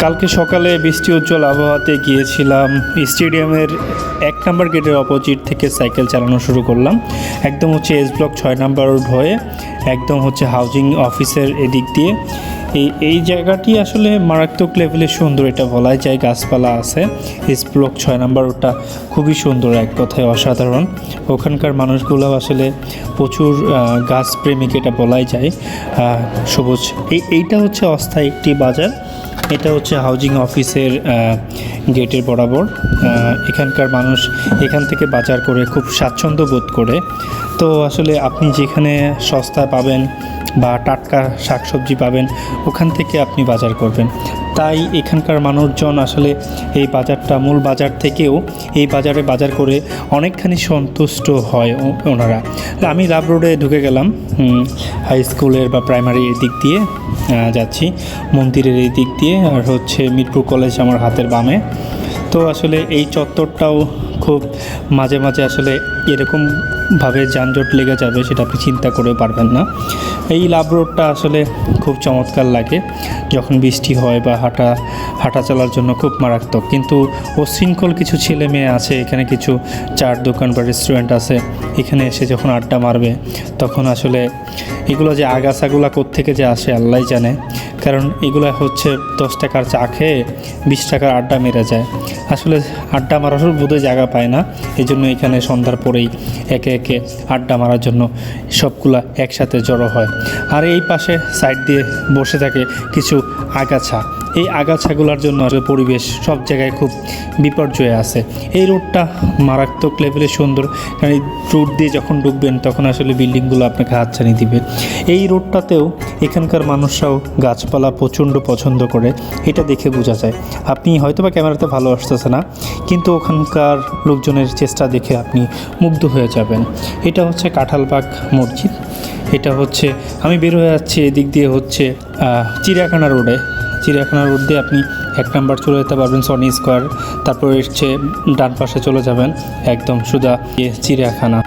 কালকে সকালে বৃষ্টি উজ্জ্বল আবহাওয়াতে গিয়েছিলাম স্টেডিয়ামের 1 নম্বর গেটের অপোজিট থেকে সাইকেল চালানো শুরু করলাম। একদম হচ্ছে এস ব্লক 6 নম্বর রোড হয়ে একদম হচ্ছে হাউজিং অফিসের এদিক দিয়ে। এই জায়গাটি আসলে মারাত্মক লেভেলে সুন্দর, এটা বলাই যায়। গাছপালা আছে। এস ব্লক 6 নম্বর রোডটা খুবই সুন্দর, এক কথায় অসাধারণ। ওখানকার মানুষগুলো আসলে প্রচুর গাছপ্রেমিক, এটা বলাই যায়। সবুজ এইটা হচ্ছে অস্থায়ী একটি বাজার। এটা হচ্ছে হাউজিং অফিসের গেটের বরাবর। এখানকার মানুষ এখান থেকে বাজার করে খুব স্বাচ্ছন্দ্য বোধ করে। তো আসলে আপনি যেখানে সস্তা পাবেন বা টাটকা শাকসবজি পাবেন, ওখান থেকে আপনি বাজার করবেন। তাই এখানকার মানুষজন আসলে এই বাজারটা, মূল বাজার থেকেও এই বাজারে বাজার করে অনেকখানি সন্তুষ্ট হয় ওনারা। আমি লাভ রোডে ঢুকে গেলাম, হাই স্কুলের বা প্রাইমারি এই দিক দিয়ে যাচ্ছি, মন্দিরের এই দিক দিয়ে, আর হচ্ছে মিরপুর কলেজ আমার হাতের বামে। তো আসলে এই চত্বরটাও খুব মাঝে মাঝে আসলে এরকমভাবে যানজট লেগে যাবে সেটা আপনি চিন্তা করে পারবেন না। এই লাভ রোডটা আসলে খুব চমৎকার লাগে যখন বৃষ্টি হয় বা হাঁটা চলার জন্য খুব মারাত্মক। কিন্তু উচ্ছৃঙ্খল কিছু ছেলে মেয়ে আছে এখানে, কিছু চার দোকান বা রেস্টুরেন্ট আছে, এখানে এসে যখন আড্ডা মারবে তখন আসলে এগুলো যে আগাছাগুলা কোত্থেকে যে আসে আল্লাহই জানে। কারণ এগুলো হচ্ছে 10 টাকার চা খেয়ে 20 টাকার আড্ডা মেরে যায়। আসলে আড্ডা মারার বোধহয় জায়গা পায় না, এই জন্য এখানে সন্ধ্যার পরেই একে একে আড্ডা মারার জন্য সবগুলা একসাথে জড়ো হয়। আর এই পাশে সাইড দিয়ে বসে থাকে কিছু আগাছা। এই আগাছাগুলোর জন্য আসলে পরিবেশ সব জায়গায় খুব বিপর্যয়ে আছে। এই রোডটা মারাত্মক লেভেলে সুন্দর, কারণ এই রোড দিয়ে যখন ঢুকবেন তখন আসলে বিল্ডিংগুলো আপনাকে হাতছানি দিবে। এই রোডটাতেও এখানকার মানুষরাও গাছপালা প্রচণ্ড পছন্দ করে, এটা দেখে বোঝা যায়। আপনি হয়তো বা ক্যামেরাতে ভালো আসতেছে না, কিন্তু ওখানকার লোকজনের চেষ্টা দেখে আপনি মুগ্ধ হয়ে যাবেন। এটা হচ্ছে কাঁঠালবাগ মসজিদ। এটা হচ্ছে আমি বের হয়ে যাচ্ছি এদিক দিয়ে হচ্ছে চিড়িয়াখানা রোডে। চিড়িয়াখানা রোড দিয়ে আপনি 1 নম্বর চলে যেতে পারবেন সনি স্কোয়ার, তারপরে হচ্ছে ডান পাশে চলে যাবেন একদম সোজা চিড়িয়াখানা।